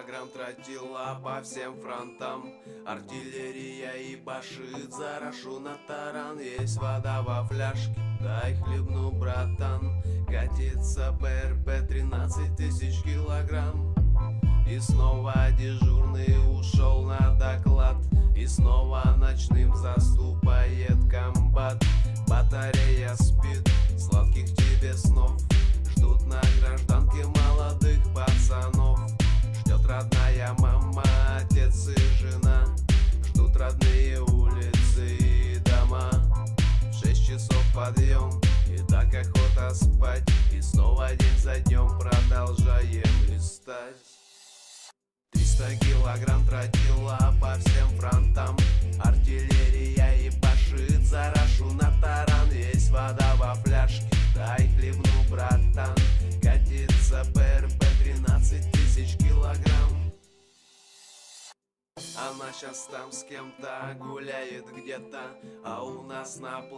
Грамм тротила по всем фронтам. Артиллерия и башит, зарошу на таран. Есть вода во фляжке, дай хлебну, братан. Катится ПРП 13 тысяч килограмм. И снова дежурный ушел на доклад. И снова ночным заступает комбат. Батарея спит, сладких тебе снов. Ждут на гражданке молодых пацанов. Ждет родная мама, отец и жена. Ждут родные улицы и дома. В 6 часов подъем, и так охота спать. И снова день за днем продолжаем листать. 300 килограмм тротила по всем фронтам. Артиллерия и башит, зарошу на таран. Есть вода во фляжке, дай хлебну, братан. Катится ПРП 13 тысяч килограмм. Она сейчас там с кем-то гуляет где-то, а у нас на плацу